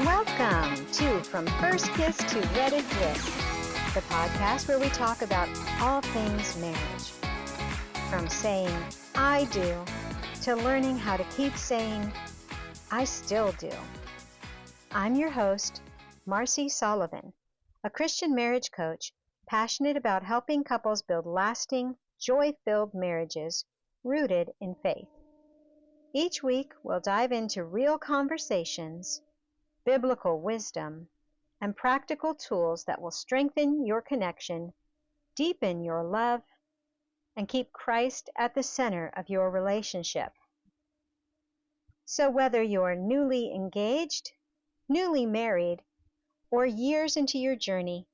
Welcome to From First Kiss to Wedded Bliss, the podcast where we talk about all things marriage. From saying, I do, to learning how to keep saying, I still do. I'm your host, Marcy Sullivan, a Christian marriage coach passionate about helping couples build lasting, joy-filled marriages rooted in faith. Each week, we'll dive into real conversations, biblical wisdom, and practical tools that will strengthen your connection, deepen your love, and keep Christ at the center of your relationship. So whether you're newly engaged, newly married, or years into your journey,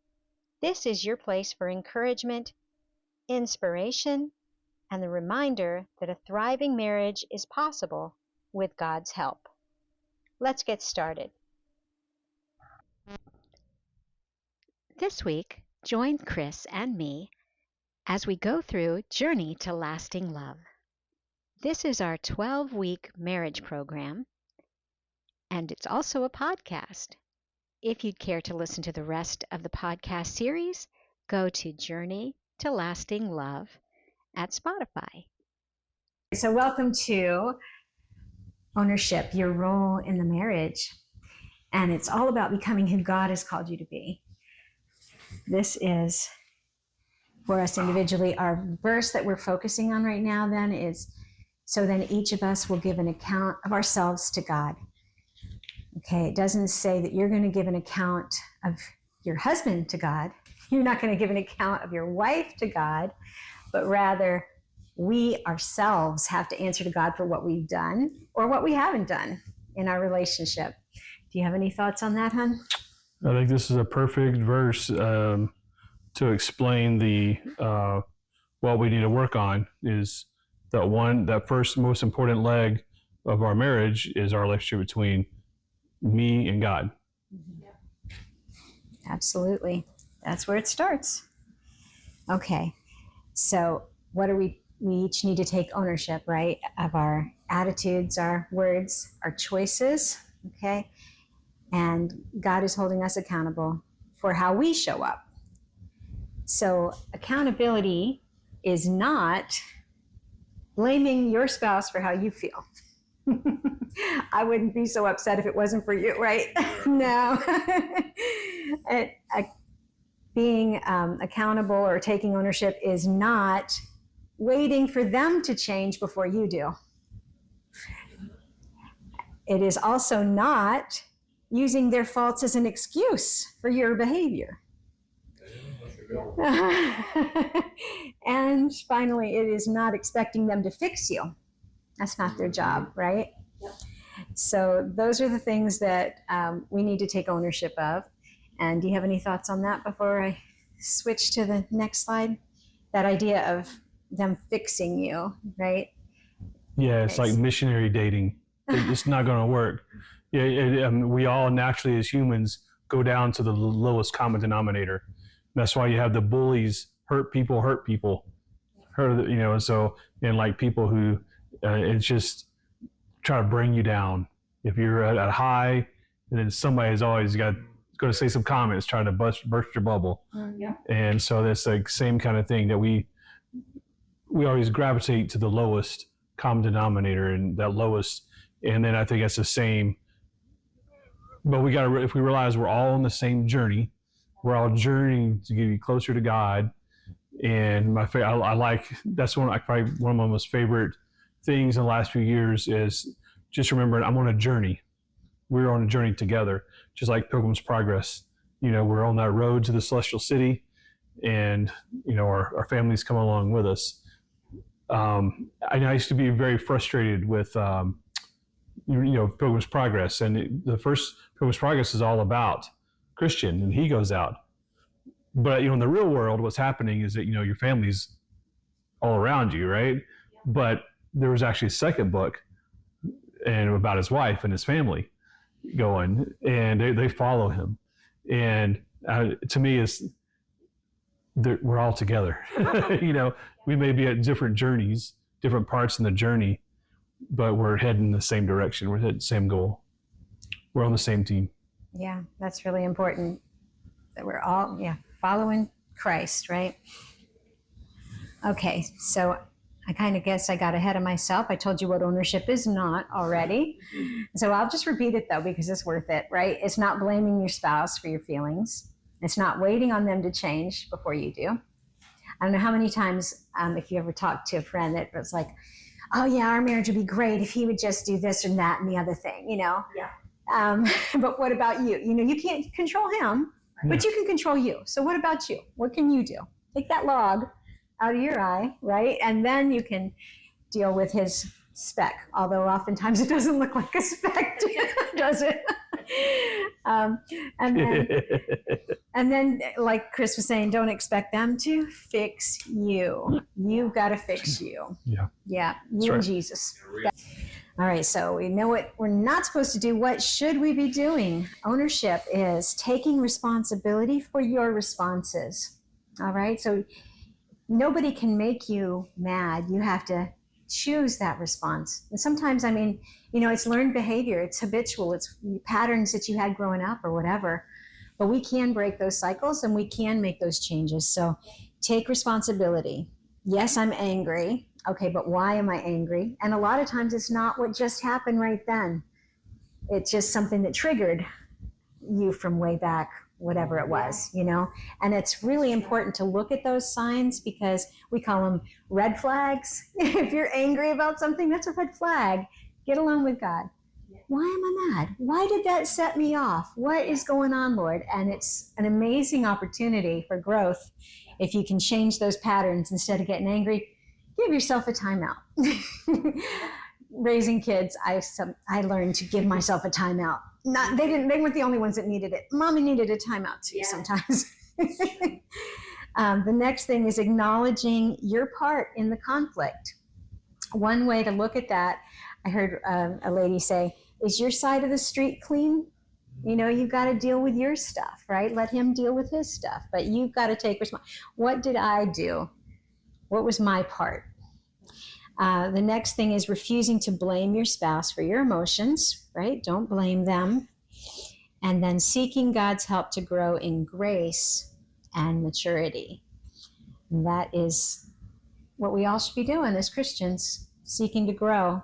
this is your place for encouragement, inspiration, and the reminder that a thriving marriage is possible with God's help. Let's get started. This week, join Chris and me as we go through Journey to Lasting Love. This is our 12-week marriage program, and it's also a podcast. If you'd care to listen to the rest of the podcast series, go to Journey to Lasting Love at Spotify. So welcome to Ownership, your role in the marriage. And it's all about becoming who God has called you to be. This is, for us individually, our verse that we're focusing on right now then is, so then each of us will give an account of ourselves to God. Okay, it doesn't say that you're going to give an account of your husband to God. You're not going to give an account of your wife to God, but rather we ourselves have to answer to God for what we've done or what we haven't done in our relationship. Do you have any thoughts on that, hon? I think this is a perfect verse to explain the what we need to work on is that first most important leg of our marriage is our relationship between me and God. Yeah. Absolutely. That's where it starts. Okay. So what do we each need to take ownership, right, of our attitudes, our words, our choices, okay? And God is holding us accountable for how we show up. So accountability is not blaming your spouse for how you feel. I wouldn't be so upset if it wasn't for you, right? No. Being accountable or taking ownership is not waiting for them to change before you do. It is also not using their faults as an excuse for your behavior. And finally, it is not expecting them to fix you. That's not their job, right? Yep. So those are the things that we need to take ownership of. And do you have any thoughts on that before I switch to the next slide? That idea of them fixing you, right? Yeah, it's like missionary dating. It's not going to work. Yeah, we all naturally as humans go down to the lowest common denominator. That's why you have the bullies, hurt people, and like people who it's just try to bring you down. If you're at a high, and then somebody's always going to say some comments, trying to burst your bubble. Yeah. And so that's like same kind of thing that we always gravitate to the lowest common denominator and that lowest. And then I think that's the same. But we got to, if we realize we're all on the same journey, we're all journeying to get you closer to God. And I like, that's probably one of my most favorite things in the last few years is just remembering I'm on a journey. We're on a journey together, just like Pilgrim's Progress. We're on that road to the celestial city, and our families come along with us. I used to be very frustrated with Pilgrim's Progress, and the first Pilgrim's Progress is all about Christian, and he goes out. But in the real world, what's happening is that your family's all around you, right? Yeah. But there was actually a second book, and about his wife and his family going, and they follow him. And to me, we're all together. We may be at different journeys, different parts in the journey, but we're heading in the same direction. We're heading the same goal. We're on the same team. Yeah, that's really important. That we're all, following Christ, right? Okay, so I kind of guess I got ahead of myself. I told you what ownership is not already. So I'll just repeat it though, because it's worth it, right? It's not blaming your spouse for your feelings. It's not waiting on them to change before you do. I don't know how many times, if you ever talked to a friend that was like, oh yeah, our marriage would be great if he would just do this and that and the other thing, Yeah. But what about you? You can't control him, but you can control you. So what about you? What can you do? Take that log out of your eye, right? And then you can deal with his speck, although oftentimes it doesn't look like a speck, does it? And then, like Chris was saying, don't expect them to fix you. You've got to fix you. Yeah, you and Jesus. All right, so we know what we're not supposed to do. What should we be doing? Ownership is taking responsibility for your responses. All right, so nobody can make you mad. You have to choose that response. And sometimes, it's learned behavior. It's habitual. It's patterns that you had growing up or whatever. But we can break those cycles and we can make those changes. So take responsibility. Yes, I'm angry. Okay, but why am I angry? And a lot of times it's not what just happened right then. It's just something that triggered you from way back, whatever it was, And it's really important to look at those signs because we call them red flags. If you're angry about something, that's a red flag. Get alone with God. Why am I mad? Why did that set me off? What is going on, Lord? And it's an amazing opportunity for growth if you can change those patterns instead of getting angry. Give yourself a timeout. Raising kids, I learned to give myself a timeout. They weren't the only ones that needed it. Mommy needed a timeout too sometimes. The next thing is acknowledging your part in the conflict. One way to look at that, I heard a lady say, is your side of the street clean? You've got to deal with your stuff, right? Let him deal with his stuff, but you've got to take responsibility. What did I do? What was my part? The next thing is refusing to blame your spouse for your emotions, right? Don't blame them. And then seeking God's help to grow in grace and maturity. And that is what we all should be doing as Christians, seeking to grow.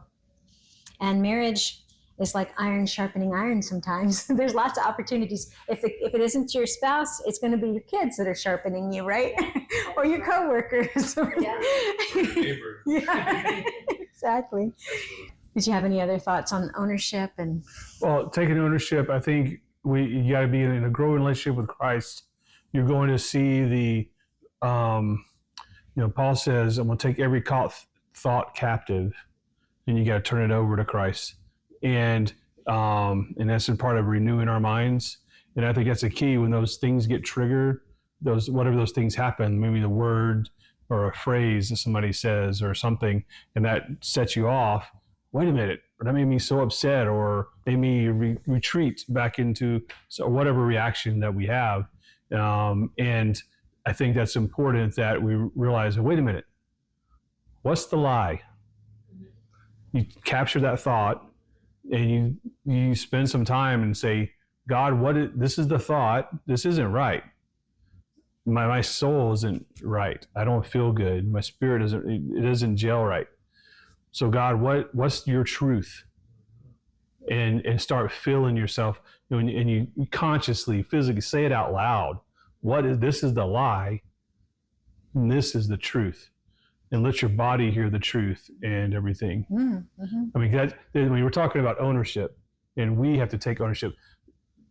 And marriage is like iron sharpening iron sometimes. There's lots of opportunities. If it isn't your spouse, it's going to be your kids that are sharpening you, right? Or your coworkers. Yeah, exactly. Did you have any other thoughts on ownership? Well, taking ownership, I think you got to be in a growing relationship with Christ. You're going to see the, Paul says, I'm going to take every thought captive, and you got to turn it over to Christ. And that's a part of renewing our minds. And I think that's a key when those things get triggered, whatever those things happen, maybe the word or a phrase that somebody says or something, and that sets you off. Wait a minute, that made me so upset, or made me retreat back into whatever reaction that we have. And I think that's important that we realize, wait a minute, what's the lie? You capture that thought, and you spend some time and say, God, this is the thought. This isn't right. My soul isn't right. I don't feel good. My spirit doesn't gel right. So God, what's your truth? And start feeling yourself, and you consciously, physically say it out loud. This is the lie, and this is the truth. And let your body hear the truth and everything. Mm-hmm. I mean, when we're talking about ownership, and we have to take ownership.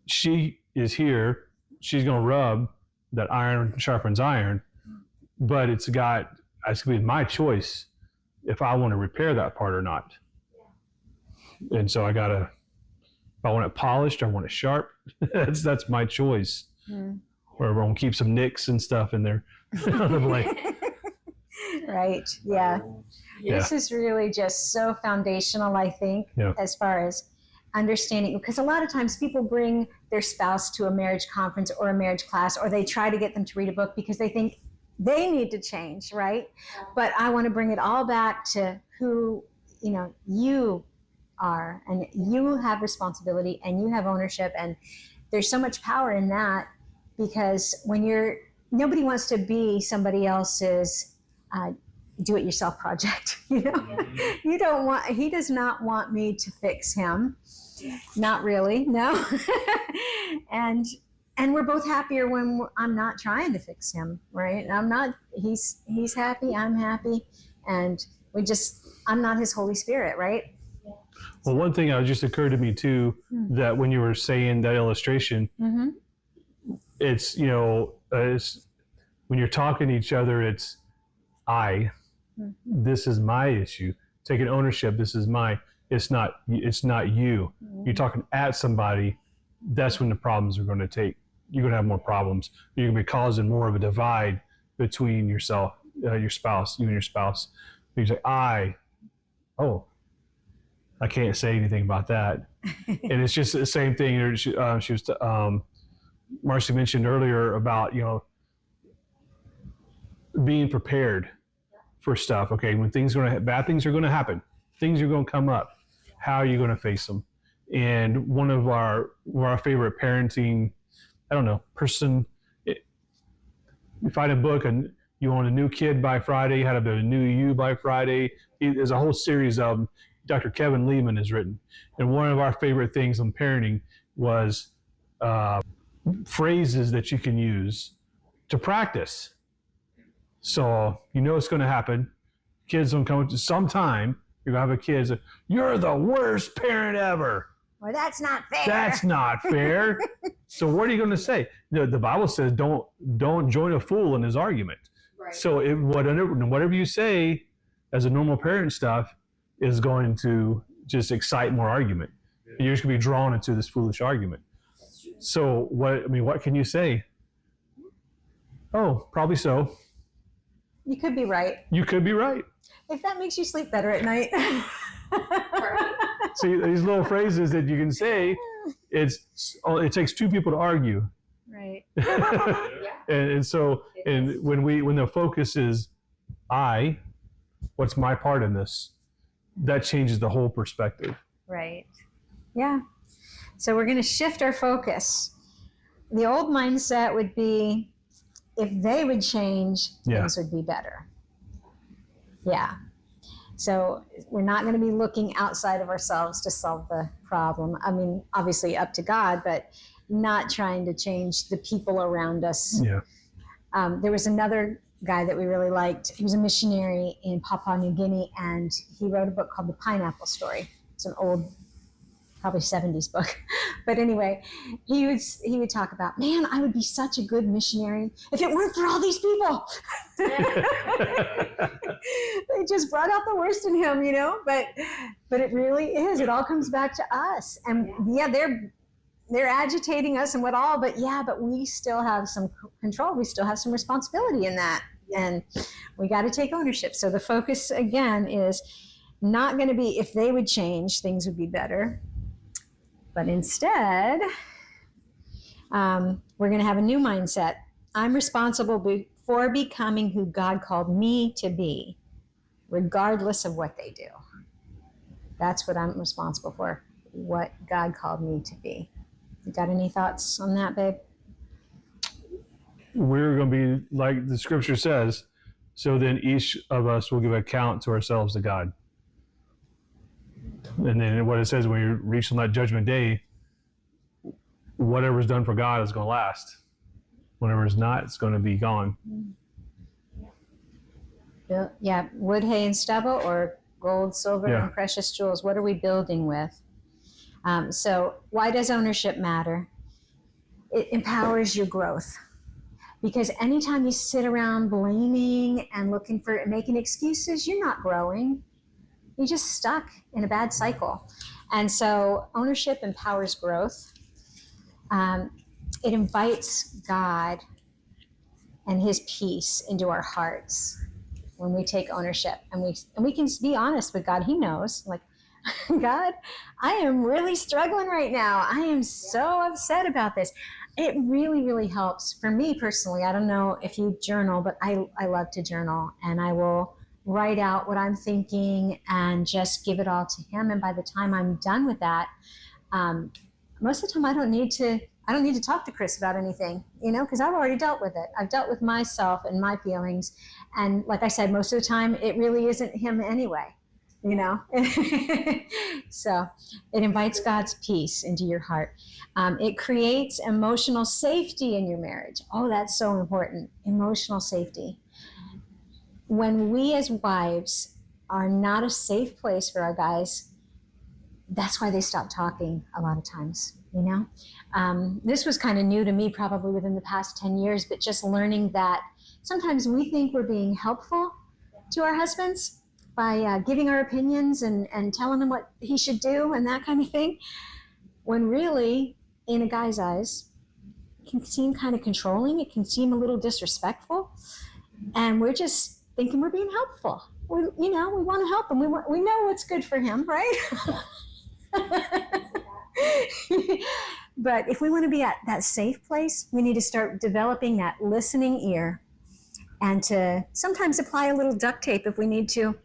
She is here. She's going to rub that iron sharpens iron, but it's going to be my choice if I want to repair that part or not. Yeah. And so if I want it polished, I want it sharp. that's my choice. Mm. Or I'm going to keep some nicks and stuff in there on the blade. Right. Yeah. This is really just so foundational, I think, as far as understanding, because a lot of times people bring their spouse to a marriage conference or a marriage class, or they try to get them to read a book because they think they need to change, right? But I want to bring it all back to who, you are, and you have responsibility and you have ownership, and there's so much power in that, because nobody wants to be somebody else's do-it-yourself project. He does not want me to fix him. Not really, no. And we're both happier when I'm not trying to fix him, right? He's happy, I'm happy, and I'm not his Holy Spirit, right? Well, one thing that just occurred to me too, that when you were saying that illustration, it's, it's, when you're talking to each other, it's this is my issue. Taking ownership, this is it's not you. You're talking at somebody, that's when the problems are going to you're going to have more problems. You're going to be causing more of a divide between you and your spouse. You say, I can't say anything about that. And it's just the same thing. She was, Marcy mentioned earlier about, being prepared for stuff. Okay, when bad things are going to happen, things are going to come up. How are you going to face them? And one of our favorite parenting, person, you find a book and you want a new kid by Friday, how to be a new you by Friday. There's a whole series of them Dr. Kevin Lehman has written. And one of our favorite things on parenting was phrases that you can use to practice. So it's going to happen. Kids will come to sometime. You're going to have a kid say, "You're the worst parent ever." Well, that's not fair. That's not fair. So what are you going to say? The Bible says don't join a fool in his argument. Right. So whatever you say as a normal parent stuff is going to just excite more argument. Yeah. You're just going to be drawn into this foolish argument. So what can you say? Oh, probably so. You could be right. You could be right. If that makes you sleep better at night. See, these little phrases that you can say, it takes two people to argue. Right. and when the focus is what's my part in this? That changes the whole perspective. Right. Yeah. So we're going to shift our focus. The old mindset would be, if they would change, things would be better. Yeah. So we're not going to be looking outside of ourselves to solve the problem. I mean, obviously up to God, but not trying to change the people around us. Yeah. There was another guy that we really liked. He was a missionary in Papua New Guinea, and he wrote a book called The Pineapple Story. It's an old, probably 70s book. But anyway, he would talk about, man, I would be such a good missionary if it weren't for all these people. They just brought out the worst in him, but it really is. It all comes back to us. And they're agitating us and but we still have some control. We still have some responsibility in that. And we got to take ownership. So the focus again is not going to be if they would change, things would be better. But instead, we're going to have a new mindset. I'm responsible for becoming who God called me to be, regardless of what they do. That's what I'm responsible for, what God called me to be. You got any thoughts on that, babe? We're going to be like the scripture says, so then each of us will give account to ourselves to God. And then what it says, when you reach on that judgment day, whatever's done for God is going to last. Whatever's not, it's going to be gone. Yeah, wood, hay, and stubble, or gold, silver, and precious jewels. What are we building with? So why does ownership matter? It empowers your growth. Because anytime you sit around blaming and making excuses, you're not growing. You're just stuck in a bad cycle. And so ownership empowers growth. It invites God and his peace into our hearts when we take ownership. And we can be honest with God. He knows, like, God, I am really struggling right now. I am so upset about this. It really, really helps. For me personally, I don't know if you journal, but I love to journal, and I will write out what I'm thinking and just give it all to him. And by the time I'm done with that, most of the time I don't need to I don't need to talk to Chris about anything, because I've already dealt with it. I've dealt with myself and my feelings. And like I said, most of the time, it really isn't him anyway, So it invites God's peace into your heart. It creates emotional safety in your marriage. Oh, that's so important. Emotional safety. When we as wives are not a safe place for our guys, that's why they stop talking a lot of times, This was kind of new to me probably within the past 10 years, but just learning that sometimes we think we're being helpful to our husbands by giving our opinions and telling him what he should do and that kind of thing, when really, in a guy's eyes, it can seem kind of controlling. It can seem a little disrespectful. And we're just thinking we're being helpful. We want to help him. We know what's good for him, right? But if we want to be at that safe place, we need to start developing that listening ear and to sometimes apply a little duct tape if we need to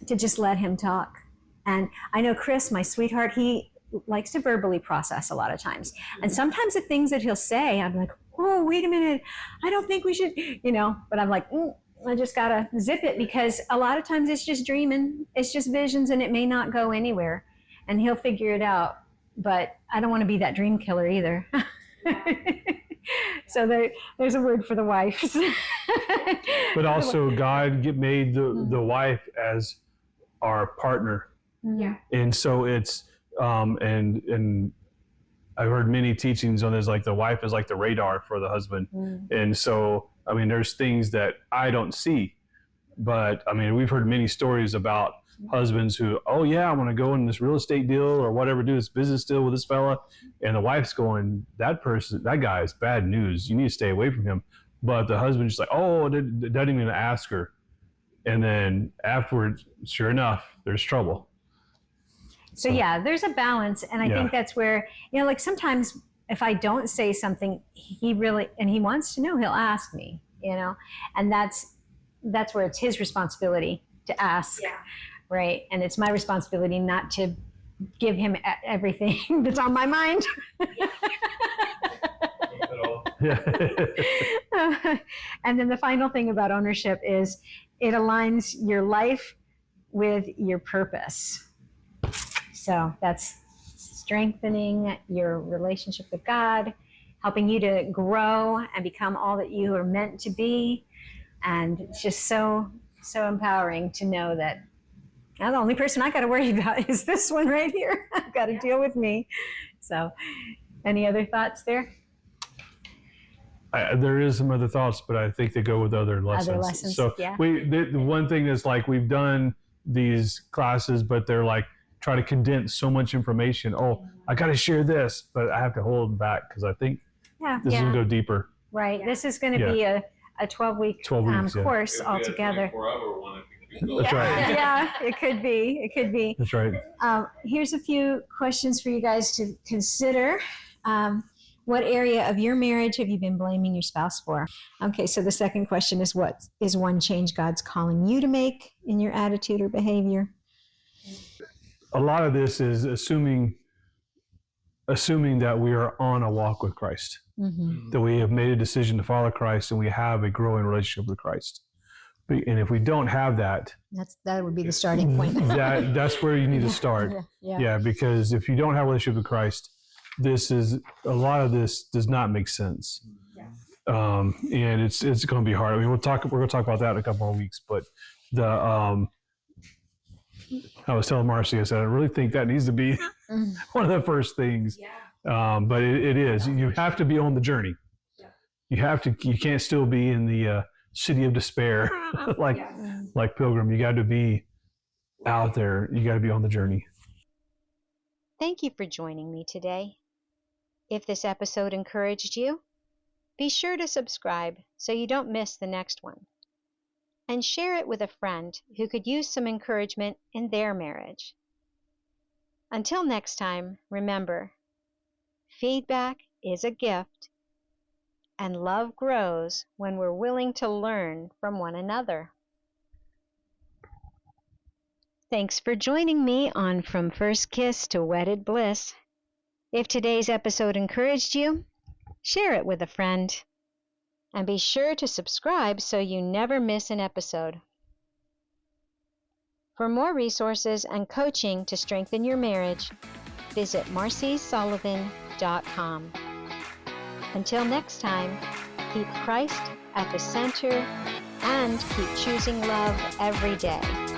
just let him talk. And I know Chris, my sweetheart, he likes to verbally process a lot of times. And sometimes the things that he'll say, I'm like, oh, wait a minute, I don't think we should, but I'm like, I just gotta zip it, because a lot of times it's just dreaming, it's just visions, and it may not go anywhere, and he'll figure it out. But I don't want to be that dream killer either. So there's a word for the wives. But also God made the wife as our partner. Yeah. And so it's and I've heard many teachings on this, like the wife is like the radar for the husband. And so I mean, there's things that I don't see, but I mean, we've heard many stories about husbands who, oh yeah, I want to go in this real estate deal or whatever, do this business deal with this fella, and the wife's going, that guy is bad news, you need to stay away from him. But the husband's just like, oh, doesn't even ask her, and then afterwards, sure enough, there's trouble. So yeah, there's a balance, and I think that's where, like sometimes if I don't say something, he wants to know, he'll ask me, and that's where it's his responsibility to ask. Yeah. Right. And it's my responsibility not to give him everything that's on my mind. And then the final thing about ownership is it aligns your life with your purpose. So that's strengthening your relationship with God, helping you to grow and become all that you are meant to be. And it's just so empowering to know that now the only person I got to worry about is this one right here. I've got to deal with me. So any other thoughts there? There is some other thoughts, but I think they go with other lessons. So yeah. The one thing is, like, we've done these classes, but they're like try to condense so much information. Oh, I got to share this, but I have to hold back because I think this is going to go deeper. Right. This is going to be a 12-week course altogether. That's right. Yeah, it could be. That's right. Here's a few questions for you guys to consider. What area of your marriage have you been blaming your spouse for? Okay, so the second question is, what is one change God's calling you to make in your attitude or behavior? A lot of this is assuming that we are on a walk with Christ, that we have made a decision to follow Christ and we have a growing relationship with Christ. And if we don't have that, that would be the starting point. that's where you need to start. Yeah, because if you don't have a relationship with Christ, a lot of this does not make sense. And it's going to be hard. I mean, we're going to talk about that in a couple more weeks. But I was telling Marcy, I said, I really think that needs to be one of the first things. But it is. You have to be on the journey. You can't still be in the city of despair like Pilgrim. You got to be out there. You got to be on the journey. Thank you for joining me today. If this episode encouraged you, be sure to subscribe so you don't miss the next one. And share it with a friend who could use some encouragement in their marriage. Until next time, remember, feedback is a gift, and love grows when we're willing to learn from one another. Thanks for joining me on From First Kiss to Wedded Bliss. If today's episode encouraged you, Share it with a friend. And be sure to subscribe so you never miss an episode. For more resources and coaching to strengthen your marriage, visit marcysullivan.com. Until next time, keep Christ at the center and keep choosing love every day.